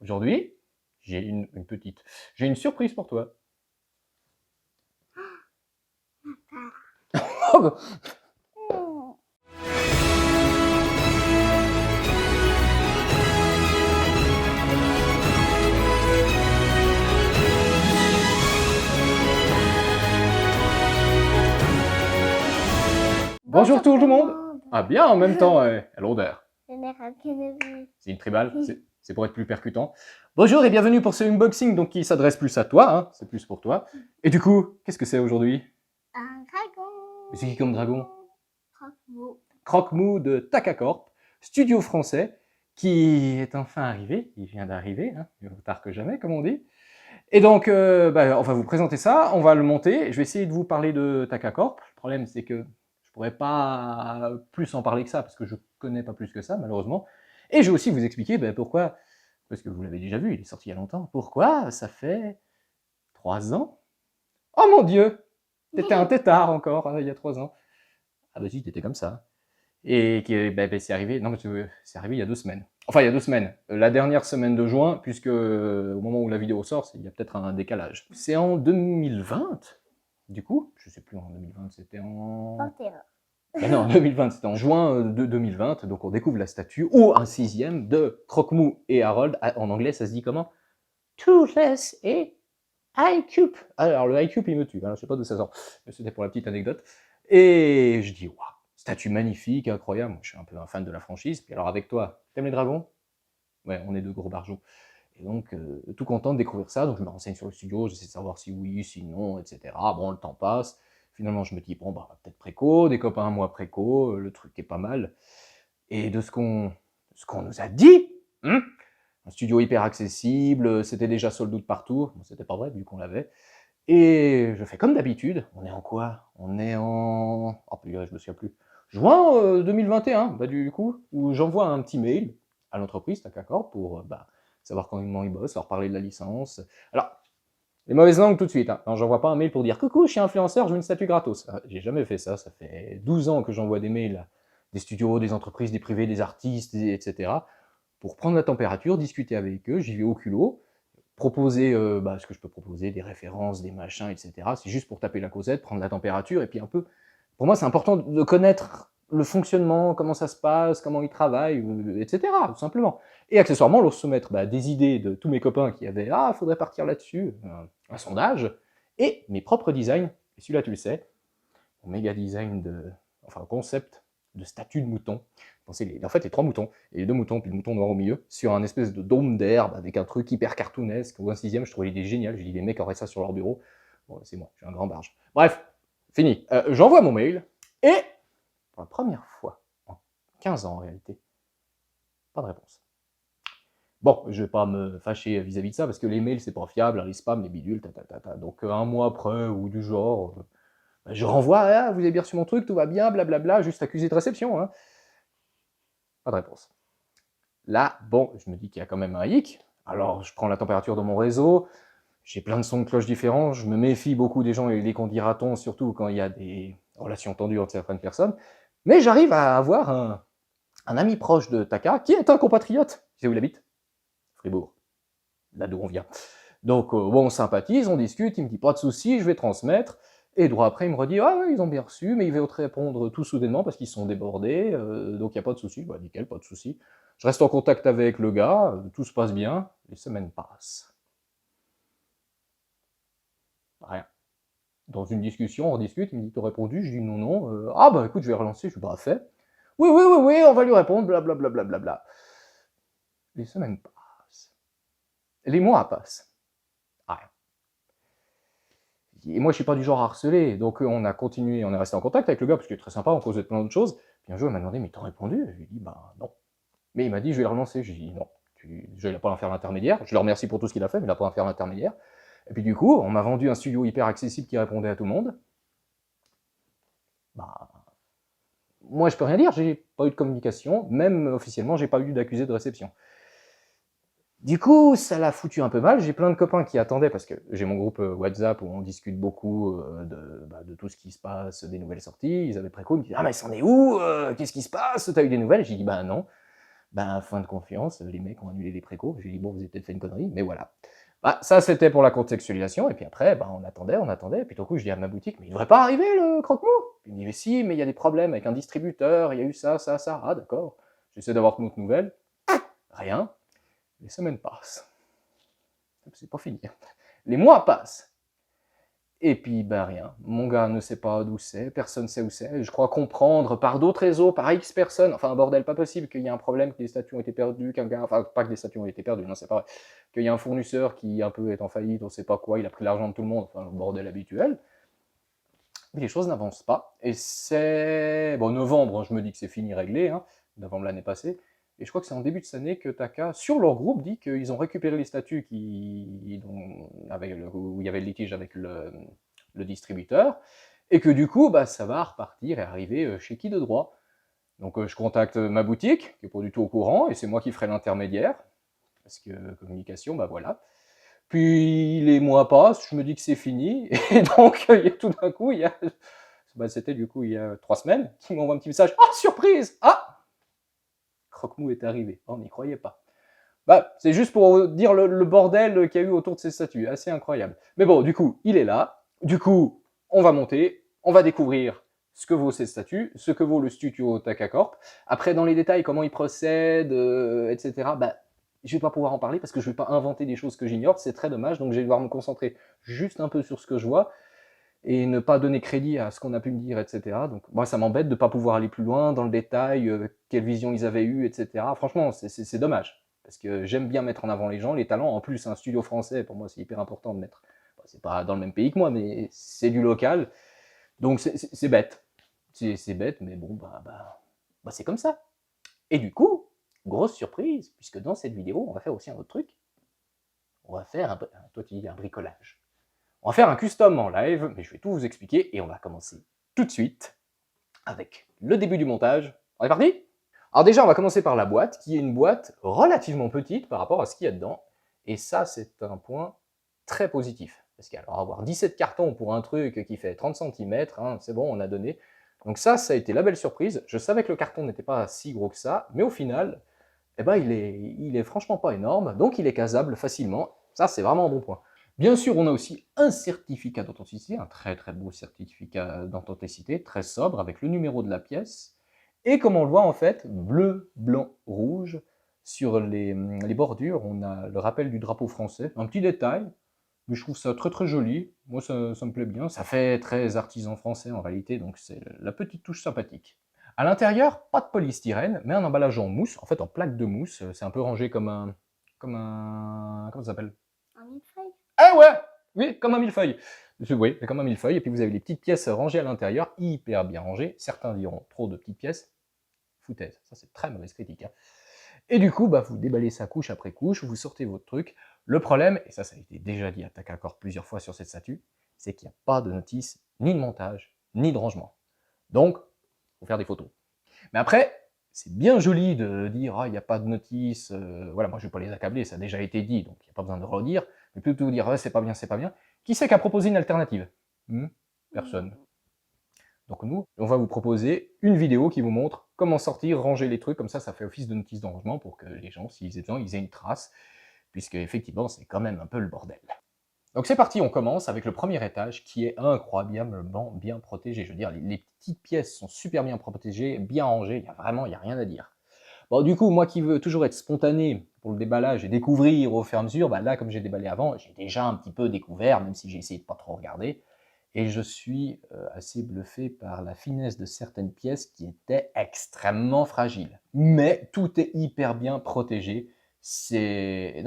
Aujourd'hui, j'ai une surprise pour toi. Oh, bah. Bonjour tout le monde. Ah bien, en même temps, hello there. C'est une tribale, c'est pour être plus percutant. Bonjour et bienvenue pour ce unboxing donc, qui s'adresse plus à toi, hein, c'est plus pour toi. Et du coup, qu'est-ce que c'est aujourd'hui? Un dragon. C'est qui comme dragon? Croque-mou. Croque-mou de Takacorp, studio français, qui est enfin arrivé, il vient d'arriver, hein, mieux tard que jamais comme on dit. Et donc, on va vous présenter ça, on va le monter, je vais essayer de vous parler de Takacorp. Le problème c'est que je pourrais pas plus en parler que ça, parce que je connais pas plus que ça, malheureusement. Et je vais aussi vous expliquer pourquoi, parce que vous l'avez déjà vu, il est sorti il y a longtemps, pourquoi ça fait 3 ans. Oh mon Dieu, t'étais un tétard encore, il y a 3 ans. Ah bah si, t'étais comme ça. Et c'est arrivé, non, c'est arrivé il y a 2 semaines. Enfin, il y a 2 semaines. La dernière semaine de juin, puisque au moment où la vidéo sort, il y a peut-être un décalage. C'est en 2020, du coup. Je sais plus, en 2020, c'était en... 21. Mais non, en 2020, c'était en juin de 2020. Donc, on découvre la statue, ou un 6e, de Croque-Mou et Harold. En anglais, ça se dit comment? Toothless et iCube. Alors, le iCube, il me tue. Hein, je sais pas d'où ça sort. Mais c'était pour la petite anecdote. Et je dis, waouh, statue magnifique, incroyable. Moi, je suis un peu un fan de la franchise. Puis alors, avec toi, t'aimes les dragons? Ouais, on est deux gros barjots. Et donc, tout content de découvrir ça. Donc, je me renseigne sur le studio, j'essaie de savoir si oui, si non, etc. Bon, le temps passe. Finalement, je me dis, bon, bah, peut-être préco, des copains à moi préco, le truc est pas mal. Et de ce qu'on nous a dit, un studio hyper accessible, c'était déjà sold out partout. Bon, c'était pas vrai, vu qu'on l'avait. Et je fais comme d'habitude. On est en quoi? On est en... Oh, je me souviens plus. Juin 2021, du coup, où j'envoie un petit mail à l'entreprise Takacorp pour savoir comment ils bossent, leur parler de la licence. Alors, les mauvaises langues tout de suite. Hein. Non, j'envoie pas un mail pour dire « Coucou, je suis influenceur, je veux une statue gratos ». J'ai jamais fait ça. Ça fait 12 ans que j'envoie des mails à des studios, des entreprises, des privés, des artistes, etc. pour prendre la température, discuter avec eux. J'y vais au culot. Proposer ce que je peux proposer, des références, des machins, etc. C'est juste pour taper la causette, prendre la température, et puis un peu... Pour moi, c'est important de connaître le fonctionnement, comment ça se passe, comment ils travaillent, etc. tout simplement. Et accessoirement, leur soumettre des idées de tous mes copains qui avaient « Ah, il faudrait partir là-dessus », un sondage, et mes propres designs, et celui-là tu le sais, mon méga design concept de statue de mouton. En fait, les 3 moutons, et les 2 moutons, puis le mouton noir au milieu, sur un espèce de dôme d'herbe, avec un truc hyper cartoonesque, ou un 6e, je trouvais l'idée géniale, j'ai dit, les mecs auraient ça sur leur bureau. Bon, c'est moi, je suis un grand barge. Bref, fini. J'envoie mon mail, et, pour la première fois, en 15 ans en réalité, pas de réponse. Bon, je vais pas me fâcher vis-à-vis de ça, parce que les mails, c'est pas fiable, les spams, les bidules, Donc, un mois après, ou du genre... je renvoie, ah, vous avez bien reçu mon truc, tout va bien, blablabla, juste accusé de réception. Hein. Pas de réponse. Là, bon, je me dis qu'il y a quand même un hic. Alors, je prends la température de mon réseau, j'ai plein de sons de cloche différents, je me méfie beaucoup des gens et des qu'on dira-t-on, surtout quand il y a des relations tendues entre certaines personnes. Mais j'arrive à avoir un ami proche de Taka, qui est un compatriote. Tu sais où il habite? Fribourg. Là d'où on vient. Donc, bon, on sympathise, on discute, il me dit pas de soucis, je vais transmettre. Et droit après, il me redit, ah ouais, ils ont bien reçu, mais ils vont te répondre tout soudainement parce qu'ils sont débordés, donc il n'y a pas de souci. Bah, nickel, pas de souci. Je reste en contact avec le gars, tout se passe bien, les semaines passent. Rien. Dans une discussion, on discute, il me dit, t'as répondu? Je dis non, non. Ah bah écoute, je vais relancer, je suis pas fait. Oui, oui, oui, oui, on va lui répondre, blablabla. Bla, bla, bla. Les semaines passent. Les mois passent. Rien. Et moi, je suis pas du genre à harceler, donc on a continué, on est resté en contact avec le gars, parce qu'il est très sympa, on causait de plein d'autres choses. Puis un jour, il m'a demandé, mais t'as répondu? Je lui ai dit, bah non. Mais il m'a dit, je vais le relancer. J'ai dit, non, il n'a pas à faire l'intermédiaire. Je le remercie pour tout ce qu'il a fait, mais il n'a pas à faire l'intermédiaire. Et puis du coup, on m'a vendu un studio hyper accessible qui répondait à tout le monde. Bah, moi, je peux rien dire, j'ai pas eu de communication, même officiellement, j'ai pas eu d'accusé de réception. Du coup, ça l'a foutu un peu mal. J'ai plein de copains qui attendaient, parce que j'ai mon groupe WhatsApp où on discute beaucoup de tout ce qui se passe, des nouvelles sorties. Ils avaient préco, ils me disaient « Ah, mais c'en est où? Qu'est-ce qui se passe? T'as eu des nouvelles ?» J'ai dit « Bah non. » Ben, fin de confiance, les mecs ont annulé les précos. J'ai dit, bon, vous avez peut-être fait une connerie, mais voilà. Bah, ça, c'était pour la contextualisation. Et puis après, ben, on attendait. Et puis tout d'un coup, je dis à ma boutique, mais il devrait pas arriver le croque-mou. Il me dit, mais si, mais il y a des problèmes avec un distributeur, il y a eu ça. Ah, d'accord. J'essaie d'avoir de nouvelles. Rien. Les semaines passent. C'est pas fini. Les mois passent. Et puis, ben rien. Mon gars ne sait pas d'où c'est, personne ne sait où c'est. Je crois comprendre par d'autres réseaux, par X personnes, enfin, un bordel pas possible, qu'il y a un problème, que les statuts ont été perdus, qu'un gars, enfin, pas que les statuts ont été perdus, non, c'est pas vrai. Qu'il y a un fournisseur qui un peu est en faillite, on sait pas quoi, il a pris l'argent de tout le monde, enfin, le bordel habituel. Mais les choses n'avancent pas. Et c'est. Bon, novembre, je me dis que c'est fini, réglé, hein, novembre l'année passée. Et je crois que c'est en début de cette année que Taka, sur leur groupe, dit qu'ils ont récupéré les statuts où il y avait le litige avec le distributeur, et que du coup, bah, ça va repartir et arriver chez qui de droit. Donc je contacte ma boutique, qui n'est pas du tout au courant, et c'est moi qui ferai l'intermédiaire, parce que communication, bah voilà. Puis les mois passent, je me dis que c'est fini, et donc tout d'un coup, c'était du coup il y a 3 semaines, qui m'envoie un petit message. Ah, surprise! Ah! Croque-mou est arrivé. On n'y croyait pas. Bah, c'est juste pour dire le bordel qu'il y a eu autour de ces statues. Assez incroyable. Mais bon, du coup, il est là. Du coup, on va monter. On va découvrir ce que vaut ces statues, ce que vaut le studio Takacorp. Après, dans les détails, comment il procède, etc. Bah, je vais pas pouvoir en parler parce que je vais pas inventer des choses que j'ignore. C'est très dommage. Donc, je vais devoir me concentrer juste un peu sur ce que je vois et ne pas donner crédit à ce qu'on a pu me dire, etc. Donc moi, ça m'embête de ne pas pouvoir aller plus loin dans le détail, quelle vision ils avaient eue, etc. Franchement, c'est dommage, parce que j'aime bien mettre en avant les gens, les talents. En plus, un studio français, pour moi, c'est hyper important de mettre. Bon, c'est pas dans le même pays que moi, mais c'est du local. Donc c'est bête. C'est bête, mais bon, c'est comme ça. Et du coup, grosse surprise, puisque dans cette vidéo, on va faire aussi un autre truc. On va faire toi tu dis un bricolage. On va faire un custom en live, mais je vais tout vous expliquer et on va commencer tout de suite avec le début du montage. On est parti? Alors déjà, on va commencer par la boîte, qui est une boîte relativement petite par rapport à ce qu'il y a dedans. Et ça, c'est un point très positif. Parce qu'alors avoir 17 cartons pour un truc qui fait 30 cm, hein, c'est bon, on a donné. Donc ça a été la belle surprise. Je savais que le carton n'était pas si gros que ça, mais au final, eh ben, il est franchement pas énorme, donc il est casable facilement. Ça, c'est vraiment un bon point. Bien sûr, on a aussi un certificat d'authenticité, un très très beau certificat d'authenticité, très sobre, avec le numéro de la pièce. Et comme on le voit en fait, bleu, blanc, rouge, sur les bordures, on a le rappel du drapeau français. Un petit détail, mais je trouve ça très très joli. Moi, ça me plaît bien. Ça fait très artisan français en réalité, donc c'est la petite touche sympathique. À l'intérieur, pas de polystyrène, mais un emballage en mousse, en fait en plaque de mousse. C'est un peu rangé comme un... Comment ça s'appelle? Un millefeuille. Ah ouais! Oui, comme un millefeuille. Oui, comme un millefeuille. Et puis vous avez les petites pièces rangées à l'intérieur, hyper bien rangées. Certains diront trop de petites pièces. Foutaise, ça c'est très mauvaise critique. Hein. Et du coup, vous déballez ça couche après couche, vous sortez votre truc. Le problème, et ça a été déjà dit à Takacorp plusieurs fois sur cette statue, c'est qu'il n'y a pas de notice, ni de montage, ni de rangement. Donc, il faut faire des photos. Mais après, c'est bien joli de dire ah, il n'y a pas de notice, voilà, moi je ne vais pas les accabler, ça a déjà été dit, donc il n'y a pas besoin de redire, mais plutôt dire ah, c'est pas bien, c'est pas bien. Qui c'est qui a proposé une alternative? Personne. Donc nous, on va vous proposer une vidéo qui vous montre comment sortir, ranger les trucs, comme ça fait office de notice de rangement pour que les gens, s'ils aient besoin, ils aient une trace, puisque effectivement c'est quand même un peu le bordel. Donc c'est parti, on commence avec le premier étage qui est incroyablement bien protégé. Je veux dire, les petites pièces sont super bien protégées, bien rangées, il n'y a rien à dire. Bon, du coup, moi qui veux toujours être spontané pour le déballage et découvrir au fur et à mesure, là, comme j'ai déballé avant, j'ai déjà un petit peu découvert, même si j'ai essayé de pas trop regarder. Et je suis assez bluffé par la finesse de certaines pièces qui étaient extrêmement fragiles. Mais tout est hyper bien protégé. C'est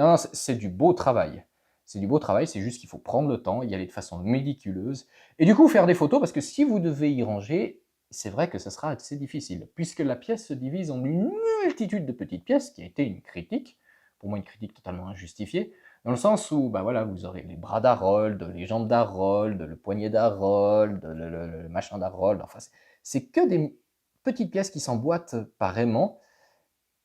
du beau travail. C'est du beau travail, c'est juste qu'il faut prendre le temps, y aller de façon méticuleuse. Et du coup, faire des photos, parce que si vous devez y ranger, c'est vrai que ça sera assez difficile, puisque la pièce se divise en une multitude de petites pièces, qui a été une critique, pour moi une critique totalement injustifiée, dans le sens où vous aurez les bras d'Harold, les jambes d'Harold, le poignet d'Harold, le machin d'Harold, enfin c'est que des petites pièces qui s'emboîtent par aimant,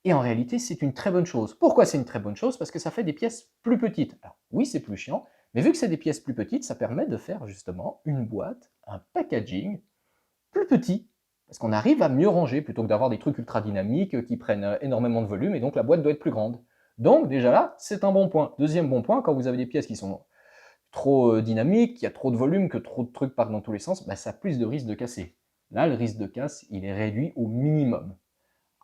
et en réalité c'est une très bonne chose. Pourquoi c'est une très bonne chose? Parce que ça fait des pièces plus petites. Alors oui, c'est plus chiant, mais vu que c'est des pièces plus petites, ça permet de faire justement une boîte, un packaging plus petit, Parce qu'on arrive à mieux ranger plutôt que d'avoir des trucs ultra dynamiques qui prennent énormément de volume et donc la boîte doit être plus grande. Donc déjà là, c'est un bon point. Deuxième bon point, quand vous avez des pièces qui sont trop dynamiques, qu'il y a trop de volume, que trop de trucs partent dans tous les sens, bah, ça a plus de risque de casser. Là, le risque de casse, il est réduit au minimum.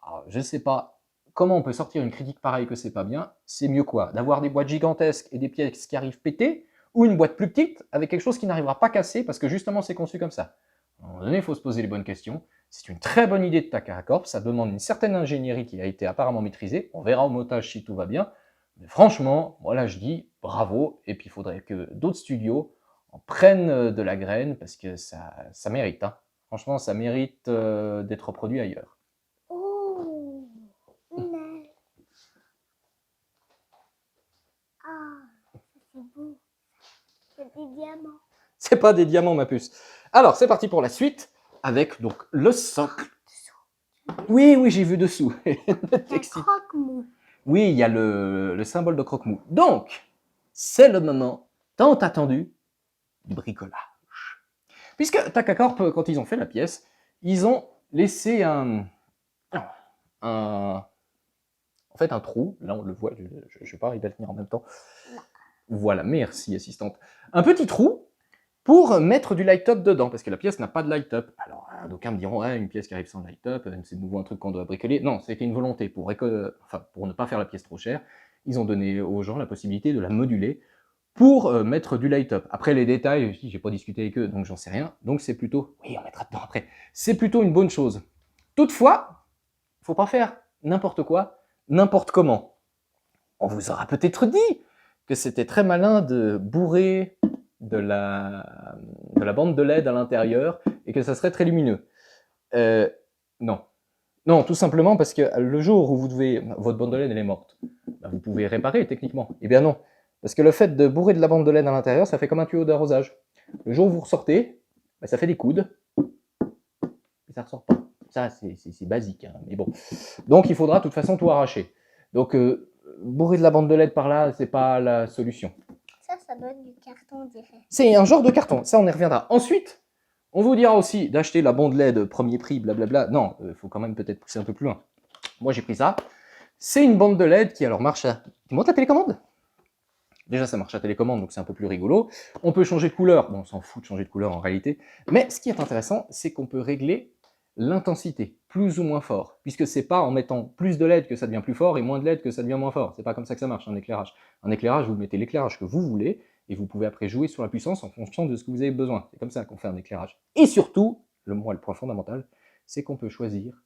Alors, je ne sais pas comment on peut sortir une critique pareille que c'est pas bien. C'est mieux quoi? D'avoir des boîtes gigantesques et des pièces qui arrivent pétées, ou une boîte plus petite avec quelque chose qui n'arrivera pas à casser parce que justement c'est conçu comme ça. À un moment donné, il faut se poser les bonnes questions. C'est une très bonne idée de Takara Corp, ça demande une certaine ingénierie qui a été apparemment maîtrisée. On verra au montage si tout va bien. Mais franchement, moi là je dis bravo, et puis il faudrait que d'autres studios en prennent de la graine parce que ça mérite. Hein. Franchement, ça mérite d'être produit ailleurs. Oh, une. Ah, ça c'est beau. C'est des diamants. C'est pas des diamants, ma puce. Alors, c'est parti pour la suite avec donc le socle. Oui, oui, j'ai vu dessous. Un croque-mou. Oui, il y a le symbole de croque-mou. Donc, c'est le moment tant attendu du bricolage. Puisque Takacorp, quand ils ont fait la pièce, ils ont laissé en fait un trou. Là, on le voit, je ne vais pas arriver à le tenir en même temps. Voilà, merci, assistante. Un petit trou pour mettre du light-up dedans, parce que la pièce n'a pas de light-up. Alors, d'aucuns me diront, ouais, une pièce qui arrive sans light-up, c'est de nouveau un truc qu'on doit bricoler. Non, c'était une volonté pour ne pas faire la pièce trop chère. Ils ont donné aux gens la possibilité de la moduler pour mettre du light-up. Après, les détails, j'ai pas discuté avec eux, donc j'en sais rien. Donc c'est plutôt, oui, on mettra dedans après. C'est plutôt une bonne chose. Toutefois, faut pas faire n'importe quoi, n'importe comment. On vous aura peut-être dit que c'était très malin de bourrer de la bande de LED à l'intérieur et que ça serait très lumineux. Non. Non, tout simplement parce que le jour où votre bande de LED elle est morte, bah, vous pouvez réparer techniquement. Eh bien non. Parce que le fait de bourrer de la bande de LED à l'intérieur, ça fait comme un tuyau d'arrosage. Le jour où vous ressortez, bah, ça fait des coudes et ça ressort pas. Ça, c'est basique, hein, mais bon. Donc il faudra de toute façon tout arracher. Donc bourrer de la bande de LED par là, c'est pas la solution. Ça donne du carton, on dirait. C'est un genre de carton, ça on y reviendra. Ensuite, on vous dira aussi d'acheter la bande LED premier prix, blablabla. Non, il faut quand même peut-être pousser un peu plus loin. Moi j'ai pris ça. C'est une bande de LED qui alors marche à... Tu montes la télécommande? Déjà ça marche à télécommande, donc c'est un peu plus rigolo. On peut changer de couleur, bon on s'en fout de changer de couleur en réalité. Mais ce qui est intéressant, c'est qu'on peut régler l'intensité, plus ou moins fort, puisque c'est pas en mettant plus de LED que ça devient plus fort et moins de LED que ça devient moins fort. C'est pas comme ça que ça marche, un éclairage. Un éclairage, vous mettez l'éclairage que vous voulez, et vous pouvez après jouer sur la puissance en fonction de ce que vous avez besoin. C'est comme ça qu'on fait un éclairage. Et surtout, le point fondamental, c'est qu'on peut choisir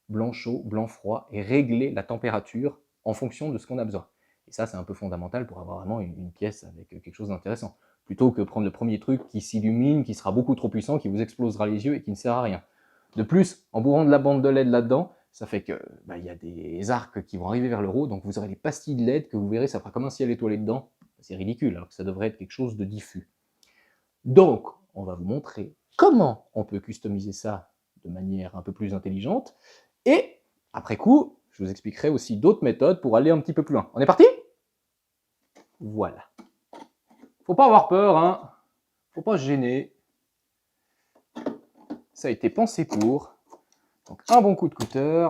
blanc chaud, blanc froid, et régler la température en fonction de ce qu'on a besoin. Et ça, c'est un peu fondamental pour avoir vraiment une pièce avec quelque chose d'intéressant. Plutôt que prendre le premier truc qui s'illumine, qui sera beaucoup trop puissant, qui vous explosera les yeux et qui ne sert à rien. De plus, en bourrant de la bande de LED là-dedans, ça fait que y a des arcs qui vont arriver vers le haut, donc vous aurez des pastilles de LED que vous verrez, ça fera comme un ciel étoilé dedans. C'est ridicule, alors que ça devrait être quelque chose de diffus. Donc, on va vous montrer comment on peut customiser ça de manière un peu plus intelligente. Et, après coup, je vous expliquerai aussi d'autres méthodes pour aller un petit peu plus loin. On est parti? Voilà. Faut pas avoir peur, hein. Faut pas se gêner. Ça a été pensé pour. Donc un bon coup de cutter.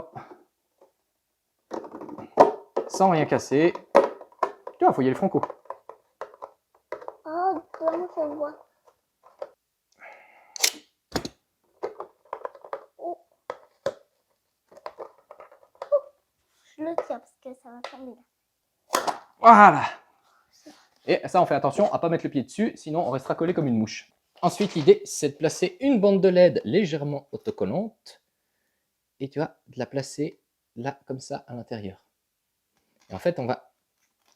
Sans rien casser. Tiens, faut y aller franco. Oh, comment je vois? Oh. Je le tiens parce que ça va tomber là. Voilà. Et ça, on fait attention à ne pas mettre le pied dessus, sinon on restera collé comme une mouche. Ensuite, l'idée, c'est de placer une bande de LED légèrement autocollante. Et tu vas la placer là, comme ça, à l'intérieur. Et en fait, on va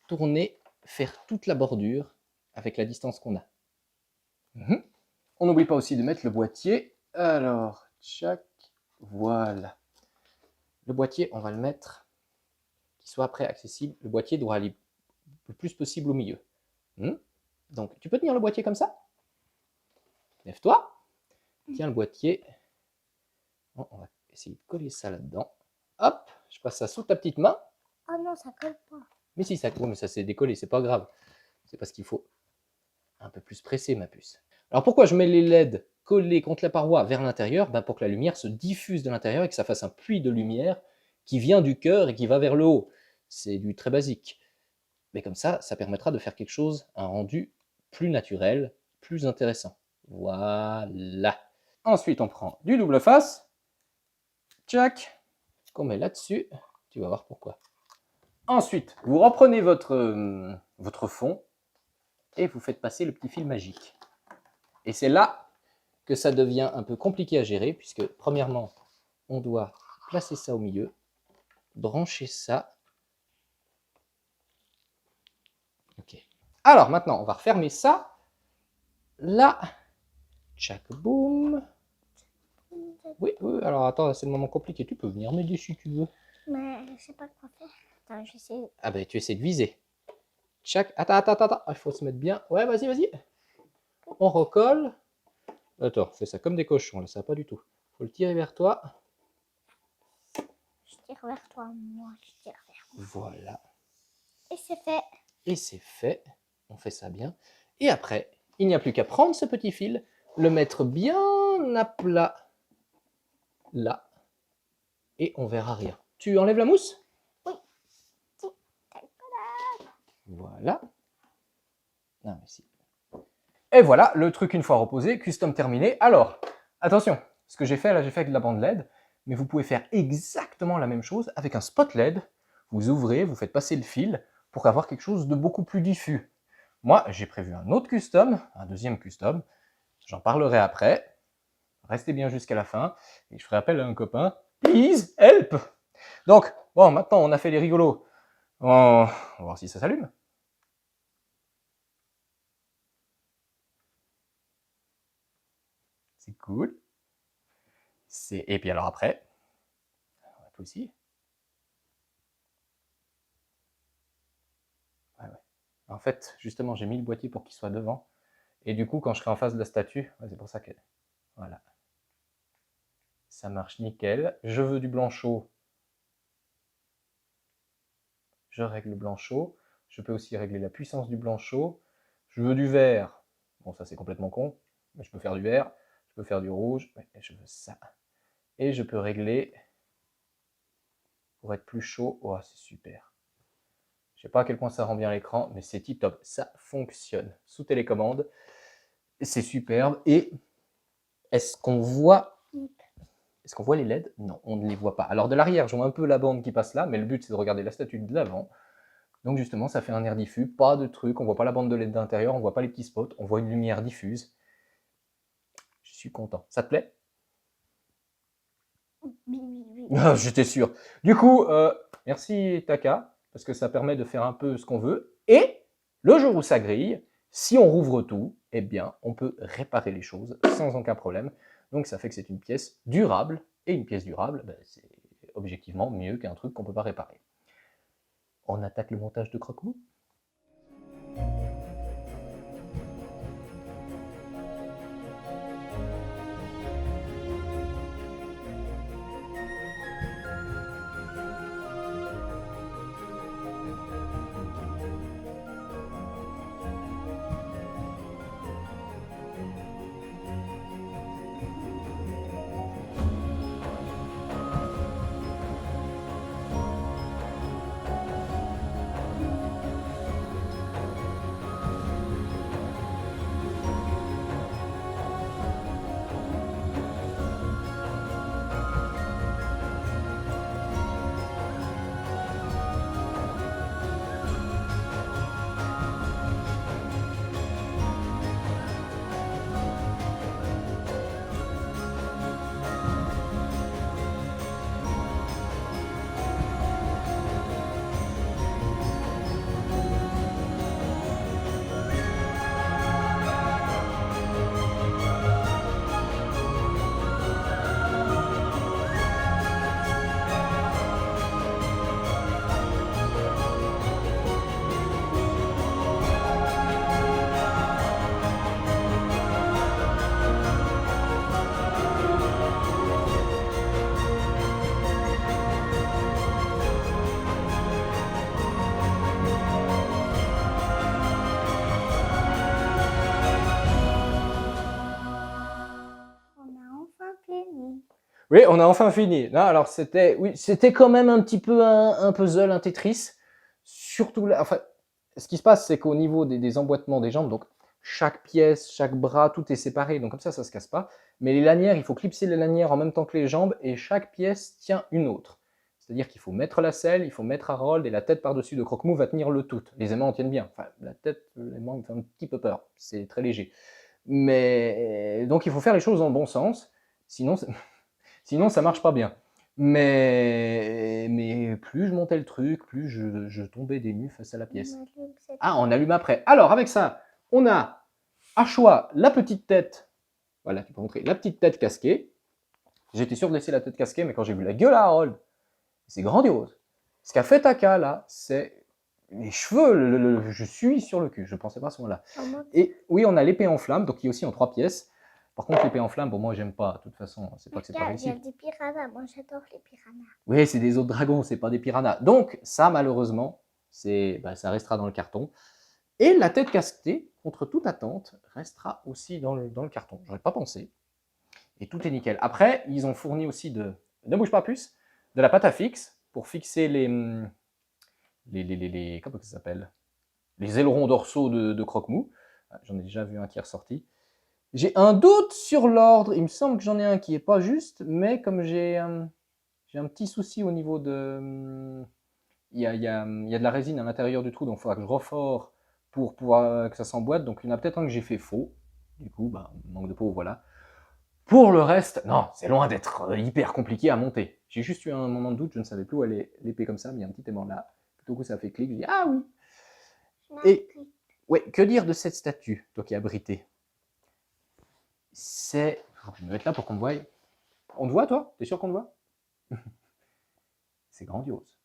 tourner, faire toute la bordure avec la distance qu'on a. On n'oublie pas aussi de mettre le boîtier. Alors, tchac, voilà. Le boîtier, on va le mettre qu'il soit après accessible. Le boîtier doit aller le plus possible au milieu. Donc, tu peux tenir le boîtier comme ça? Lève-toi. Tiens le boîtier. Bon, on va essayer de coller ça là-dedans. Hop, je passe ça sous ta petite main. Oh non, ça colle pas. Mais si, ça colle, mais ça s'est décollé, c'est pas grave. C'est parce qu'il faut un peu plus presser, ma puce. Alors pourquoi je mets les LED collé contre la paroi vers l'intérieur, pour que la lumière se diffuse de l'intérieur et que ça fasse un puits de lumière qui vient du cœur et qui va vers le haut. C'est du très basique. Mais comme ça permettra de faire quelque chose, un rendu plus naturel, plus intéressant. Voilà. Ensuite, on prend du double face. Tchac. Qu'on met là-dessus. Tu vas voir pourquoi. Ensuite, vous reprenez votre fond et vous faites passer le petit fil magique. Et c'est là que ça devient un peu compliqué à gérer, puisque premièrement, on doit placer ça au milieu, brancher ça. Ok. Alors maintenant, on va refermer ça. Là, tchac, boum. Oui, oui, alors attends, c'est le moment compliqué. Tu peux venir m'aider si tu veux. Mais je sais pas quoi faire. Attends, je sais. Ah ben, tu essaies de viser. Tchac, attends. Il faut se mettre bien. Ouais, vas-y. On recolle. Attends, fais ça comme des cochons, là, ça va pas du tout. Faut le tirer vers toi. Je tire vers toi, moi, je tire vers moi. Voilà. Et c'est fait. Et c'est fait. On fait ça bien. Et après, il n'y a plus qu'à prendre ce petit fil, le mettre bien à plat, là, et on verra rien. Tu enlèves la mousse? Oui. Voilà. Non, mais si. Et voilà, le truc une fois reposé, custom terminé. Alors, attention, ce que j'ai fait là, j'ai fait avec de la bande LED, mais vous pouvez faire exactement la même chose avec un spot LED. Vous ouvrez, vous faites passer le fil pour avoir quelque chose de beaucoup plus diffus. Moi, j'ai prévu un autre custom, un deuxième custom. J'en parlerai après. Restez bien jusqu'à la fin. Et je ferai appel à un copain. Please, help! Donc, bon, maintenant, on a fait les rigolos. On va voir si ça s'allume. C'est cool. Et puis alors après, on va tout aussi. Ouais. En fait, justement, j'ai mis le boîtier pour qu'il soit devant. Et du coup, quand je serai en face de la statue, c'est pour ça que... Voilà. Ça marche nickel. Je veux du blanc chaud. Je règle le blanc chaud. Je peux aussi régler la puissance du blanc chaud. Je veux du vert. Bon, ça c'est complètement con. Mais je peux faire du vert. Je peux faire du rouge. Et je veux ça. Et je peux régler pour être plus chaud. Oh, c'est super. Je sais pas à quel point ça rend bien l'écran, mais c'est tip top. Ça fonctionne sous télécommande. C'est superbe. Et est-ce qu'on voit les LED? Non, on ne les voit pas. Alors de l'arrière, je vois un peu la bande qui passe là, mais le but c'est de regarder la statue de l'avant. Donc justement, ça fait un air diffus, pas de truc, on voit pas la bande de LED d'intérieur, on voit pas les petits spots, on voit une lumière diffuse. Je suis content. Ça te plaît? Oui. J'étais sûr. Du coup, merci Taka, parce que ça permet de faire un peu ce qu'on veut. Et le jour où ça grille, si on rouvre tout, eh bien, on peut réparer les choses sans aucun problème. Donc ça fait que c'est une pièce durable, et une pièce durable, c'est objectivement mieux qu'un truc qu'on ne peut pas réparer. On attaque le montage de Croque-Mou. Oui, on a enfin fini. Non, alors c'était quand même un petit peu un puzzle, un Tetris. Surtout là, enfin, ce qui se passe, c'est qu'au niveau des emboîtements des jambes, donc chaque pièce, chaque bras, tout est séparé, donc comme ça se casse pas. Mais les lanières, il faut clipser les lanières en même temps que les jambes, et chaque pièce tient une autre. C'est-à-dire qu'il faut mettre la selle, il faut mettre Harold, et la tête par-dessus de Croque-Mou va tenir le tout. Les aimants en tiennent bien. Enfin, la tête, l'aimant me fait un petit peu peur. C'est très léger. Mais donc il faut faire les choses dans le bon sens, sinon sinon ça marche pas bien. Mais plus je montais le truc, plus je tombais des nues face à la pièce. Ah, on allume après. Alors avec ça, on a à choix la petite tête. Voilà, tu peux montrer la petite tête casquée. J'étais sûr de laisser la tête casquée, mais quand j'ai vu la gueule à Harold, c'est grandiose. Ce qu'a fait Taka là, c'est les cheveux, je suis sur le cul, je pensais pas à ce moment-là. Et oui, on a l'épée en flamme, donc qui est aussi en 3 pièces. Par contre, l'épée en flamme, bon, moi j'aime pas, de toute façon, c'est pas que c'est pas réussi. Il y a des piranhas, moi j'adore les piranhas. Oui, c'est des autres dragons, c'est pas des piranhas. Donc, ça, malheureusement, ça restera dans le carton. Et la tête casquée, contre toute attente, restera aussi dans le carton. J'aurais pas pensé. Et tout est nickel. Après, ils ont fourni aussi ne bouge pas plus, de la pâte à fixe pour fixer comment ça s'appelle, les ailerons dorsaux de Croque-Mou. J'en ai déjà vu un qui est ressorti. J'ai un doute sur l'ordre. Il me semble que j'en ai un qui est pas juste, mais comme j'ai un petit souci au niveau de... Il y a de la résine à l'intérieur du trou, donc il faudra que je refore pour pouvoir que ça s'emboîte. Donc il y en a peut-être un que j'ai fait faux. Du coup, manque de peau, voilà. Pour le reste, non, c'est loin d'être hyper compliqué à monter. J'ai juste eu un moment de doute, je ne savais plus où aller l'épée comme ça, mais il y a un petit aimant là. Plutôt que ça fait clic, je dis ah oui. Et ouais, que dire de cette statue, toi qui as abrité? C'est... Je vais me mettre là pour qu'on me voie. On te voit, toi? T'es sûr qu'on te voit? C'est grandiose.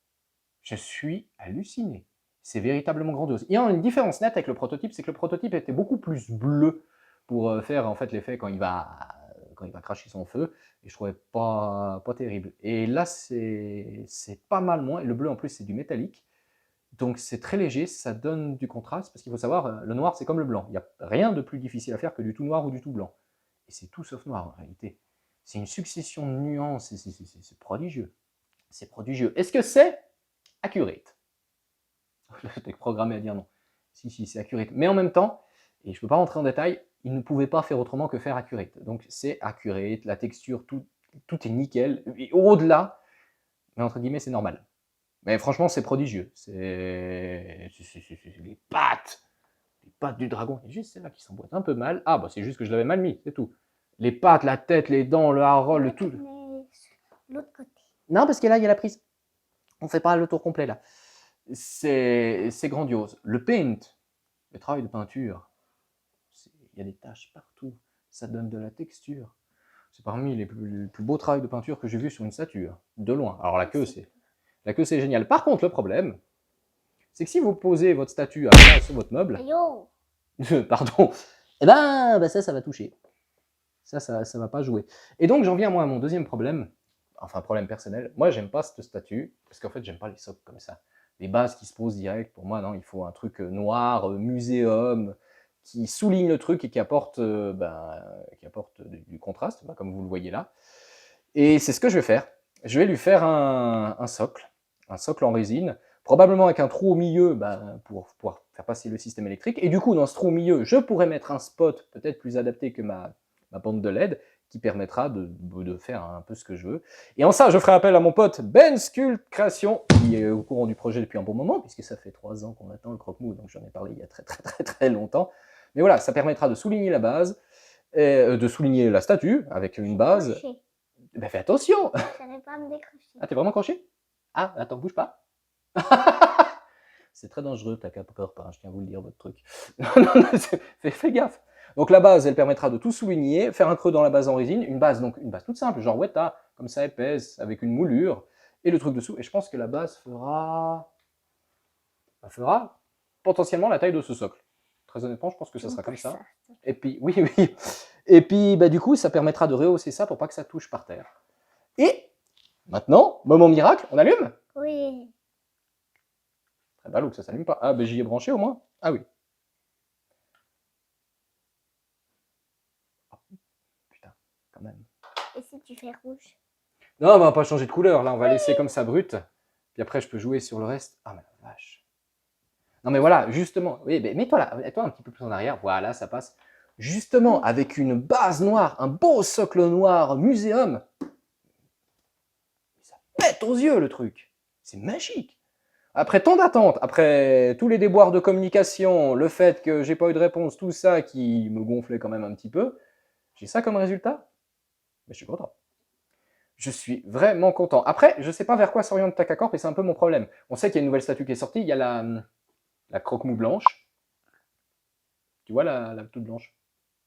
Je suis halluciné. C'est véritablement grandiose. Il y a une différence nette avec le prototype, c'est que le prototype était beaucoup plus bleu pour faire en fait l'effet quand il va cracher son feu, et je trouvais pas terrible. Et là, c'est pas mal moins. Et le bleu en plus, c'est du métallique, donc c'est très léger, ça donne du contraste, parce qu'il faut savoir, le noir c'est comme le blanc. Il n'y a rien de plus difficile à faire que du tout noir ou du tout blanc. Et c'est tout sauf noir en réalité. C'est une succession de nuances, c'est prodigieux. C'est prodigieux. Est-ce que c'est accurate? J'étais programmé à dire non. Si, c'est accurate. Mais en même temps, et je ne peux pas rentrer en détail, ils ne pouvaient pas faire autrement que faire accurate. Donc c'est accurate, la texture, tout est nickel. Et au-delà, mais entre guillemets, c'est normal. Mais franchement, c'est prodigieux. C'est les pattes du dragon. Il y a juste celle-là qui s'emboîte un peu mal. Ah, bah c'est juste que je l'avais mal mis, c'est tout. Les pattes, la tête, les dents, le Harold, le tout. L'autre côté. Non, parce que là, il y a la prise. On ne fait pas le tour complet, là. C'est grandiose. Le paint, le travail de peinture, il y a des taches partout. Ça donne de la texture. C'est parmi les plus beaux travaux de peinture que j'ai vu sur une statue, de loin. Alors la queue, c'est génial. Par contre, le problème, c'est que si vous posez votre statue à plat sur votre meuble, pardon, eh ben ça va toucher. Ça va pas jouer. Et donc j'en viens moi à mon deuxième problème, enfin problème personnel. Moi j'aime pas cette statue, parce qu'en fait j'aime pas les socles comme ça. Les bases qui se posent direct, pour moi non, il faut un truc noir, muséum, qui souligne le truc et qui apporte, du contraste, comme vous le voyez là. Et c'est ce que je vais faire. Je vais lui faire un socle en résine, probablement avec un trou au milieu pour pouvoir faire passer le système électrique. Et du coup, dans ce trou au milieu, je pourrais mettre un spot peut-être plus adapté que ma bande de LED, qui permettra de faire un peu ce que je veux. Et en ça, je ferai appel à mon pote Ben Sculpt Création, qui est au courant du projet depuis un bon moment, puisque ça fait 3 ans qu'on attend le croque-mou, donc j'en ai parlé il y a très longtemps. Mais voilà, ça permettra de souligner la base, de souligner la statue avec une base. Ben fais attention! Ça ne va pas me décrocher. Ah, t'es vraiment accroché? Ah, attends, bouge pas. C'est très dangereux, t'as qu'à peur pas, je tiens à vous le dire, votre truc. Fais gaffe. Donc la base, elle permettra de tout souligner, faire un creux dans la base en résine, une base toute simple, genre Weta, comme ça épaisse, avec une moulure, et le truc dessous. Et je pense que la base fera potentiellement la taille de ce socle. Très honnêtement, je pense que ça sera comme ça. Et puis, oui. Et puis, du coup, ça permettra de rehausser ça pour pas que ça touche par terre. Et maintenant, moment miracle, on allume? Oui. Très ballot que ça s'allume pas. Ah, j'y ai branché au moins? Ah oui. Oh, putain, quand même. Et si tu fais rouge? Non, on va pas changer de couleur, là, on va laisser comme ça brut. Puis après, je peux jouer sur le reste. Ah, mais la vache. Non, mais voilà, justement. Oui, mais mets-toi là, mets-toi un petit peu plus en arrière. Voilà, ça passe. Justement, avec une base noire, un beau socle noir, muséum. Ça pète aux yeux, le truc. C'est magique. Après tant d'attentes, après tous les déboires de communication, le fait que j'ai pas eu de réponse, tout ça qui me gonflait quand même un petit peu, j'ai ça comme résultat. Mais je suis content. Je suis vraiment content. Après, je sais pas vers quoi s'oriente Takacorp et c'est un peu mon problème. On sait qu'il y a une nouvelle statue qui est sortie, il y a la croque-mou blanche. Tu vois la toute blanche?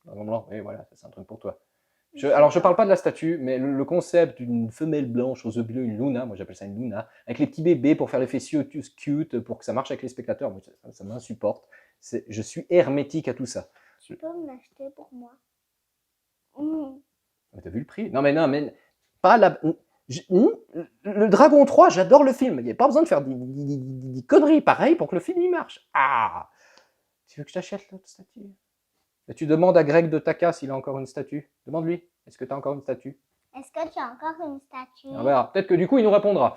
La blanc, et voilà, c'est un truc pour toi. Alors, je parle pas de la statue, mais le concept d'une femelle blanche aux yeux bleus, une Luna, moi j'appelle ça une Luna, avec les petits bébés pour faire l'effet cute, pour que ça marche avec les spectateurs, moi, ça m'insupporte. Je suis hermétique à tout ça. Tu peux me l'acheter pour moi. Mais t'as vu le prix? Non, mais pas la. Le Dragon 3, j'adore le film. Il n'y a pas besoin de faire des conneries pareilles pour que le film il marche. Ah! Tu veux que je t'achète l'autre statue? Et tu demandes à Greg de Taka s'il a encore une statue. Demande-lui. Est-ce que tu as encore une statue? Est-ce que tu as encore une statue? On verra. Peut-être que du coup, il nous répondra.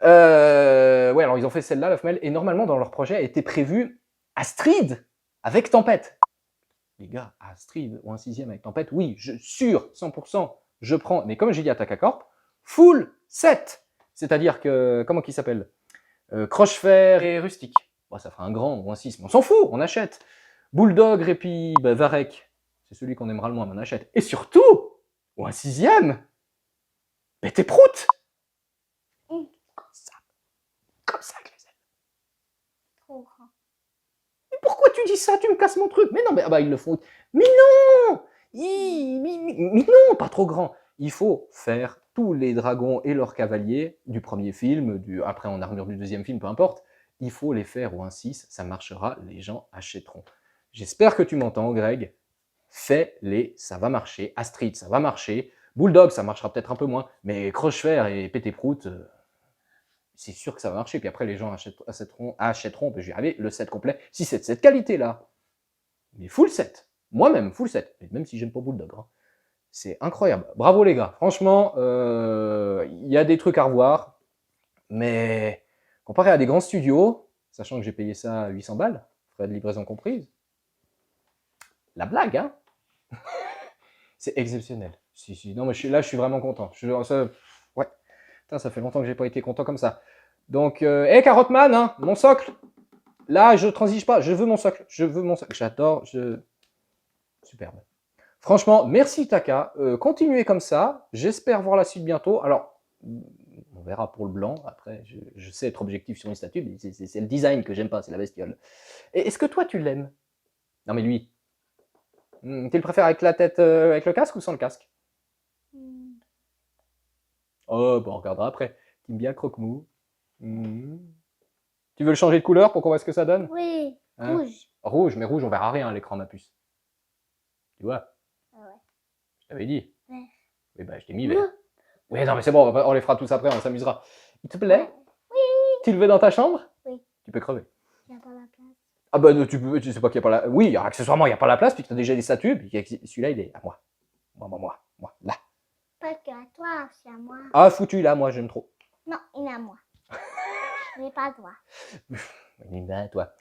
Ouais, alors ils ont fait celle-là, la femelle, et normalement, dans leur projet, était prévu Astrid avec Tempête. Les gars, Astrid ou un 6e avec Tempête, oui, sûr, 100%, je prends. Mais comme j'ai dit à Takacorp, full set. C'est-à-dire que, comment qu'il s'appelle Crochefer et Rustique. Bon, ça fera un grand ou un 6, mais on s'en fout, on achète. Bulldog et puis Varek, c'est celui qu'on aimera le moins, mais on achète. Et surtout, ou un 6e, Pété Prout. Comme ça, avec les ailes. Trop grand. Mais pourquoi tu dis ça? Tu me casses mon truc. Mais non, mais ah bah, ils le font. Mais non mais non, pas trop grand. Il faut faire tous les dragons et leurs cavaliers du premier film, après en armure du deuxième film, peu importe. Il faut les faire au 1-6, ça marchera, les gens achèteront. J'espère que tu m'entends, Greg. Fais-les, ça va marcher. Astrid, ça va marcher. Bulldog, ça marchera peut-être un peu moins. Mais Crochefer et Pété Prout, c'est sûr que ça va marcher. Puis après, les gens achèteront, je vais y arriver, le set complet. Si c'est de cette qualité-là, mais full set. Moi-même, full set. Même si j'aime pas Bulldog. Hein. C'est incroyable. Bravo les gars. Franchement, il y a des trucs à revoir. Mais comparé à des grands studios, sachant que j'ai payé ça à 800 balles, frais de livraison comprise, la blague, hein. C'est exceptionnel. Si. Non, mais là, je suis vraiment content. Ouais. Putain, ça fait longtemps que j'ai pas été content comme ça. Donc, Carotman, hein, mon socle. Là, je transige pas. Je veux mon socle. J'adore. Superbe. Franchement, merci Taka. Continuez comme ça. J'espère voir la suite bientôt. Alors, on verra pour le blanc. Après, je sais être objectif sur une statue, mais c'est le design que j'aime pas, c'est la bestiole. Et est-ce que toi, tu l'aimes? Non, mais lui. Tu le préfères avec la tête, avec le casque ou sans le casque? Oh, bon, on regardera après. T'aimes bien croque-mou. Tu veux le changer de couleur pour qu'on voit ce que ça donne? Oui, hein? rouge. Rouge, mais rouge, on verra rien à l'écran, ma puce. Tu vois? Ah ouais. Je t'avais dit. Vert. Oui, bah, je t'ai mis vert. Oui, non, mais c'est bon, on les fera tous après, on s'amusera. Il te plaît? Oui. Tu le veux dans ta chambre? Oui. Tu peux crever. Il n'y a pas la place. Ah bah, tu sais pas qu'il n'y a pas la... Oui, accessoirement, il n'y a pas la place, puisque tu as déjà des statues, puis celui-là, il est à moi. Moi, là. Pas que à toi, c'est à moi. Ah, foutu, là, moi, j'aime trop. Non, il est à moi. Mais pas à toi. Il est à toi.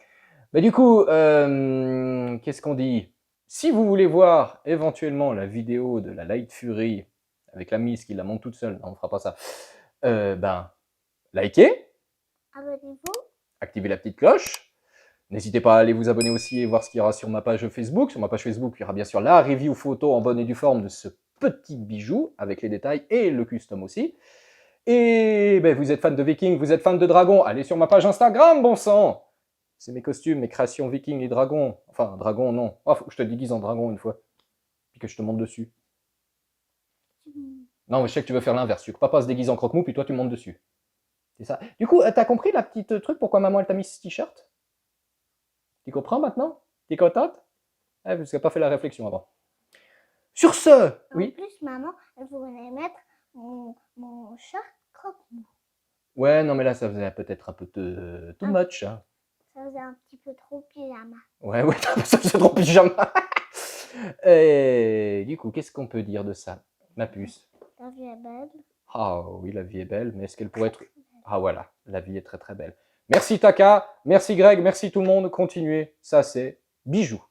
Mais du coup, qu'est-ce qu'on dit? Si vous voulez voir éventuellement la vidéo de la Light Fury avec la Miss qui la monte toute seule, non, on fera pas ça, ben, likez, Abonnez-vous. activez la petite cloche. N'hésitez pas à aller vous abonner aussi et voir ce qu'il y aura sur ma page Facebook. Sur ma page Facebook, il y aura bien sûr la review photo en bonne et due forme de ce petit bijou, avec les détails et le custom aussi. Et ben, vous êtes fan de Vikings, vous êtes fan de dragons, allez sur ma page Instagram, bon sang! C'est mes costumes, mes créations Vikings et dragons. Enfin, dragon, non. Oh, faut que je te déguise en dragon une fois. Puis que je te monte dessus. Non, mais je sais que tu veux faire l'inverse. Tu veux que papa se déguise en croque-mou, puis toi, tu montes dessus. C'est ça. Du coup, t'as compris la petite truc pourquoi maman, elle t'a mis ce t-shirt? Tu comprends maintenant? T'es contente? Parce qu'elle n'a pas fait la réflexion avant. Sur ce, oui. En plus, maman, elle voulait mettre mon short croque-mou. Ouais, non, mais là, ça faisait peut-être un peu too much. Hein. Ça faisait un petit peu trop pyjama. Ouais, ça faisait trop pyjama. Et du coup, qu'est-ce qu'on peut dire de ça, ma puce? Ta vie est belle. Ah oui, la vie est belle, mais est-ce qu'elle pourrait être... Ah voilà, la vie est très très belle. Merci Taka, merci Greg, merci tout le monde. Continuez, ça c'est bijou.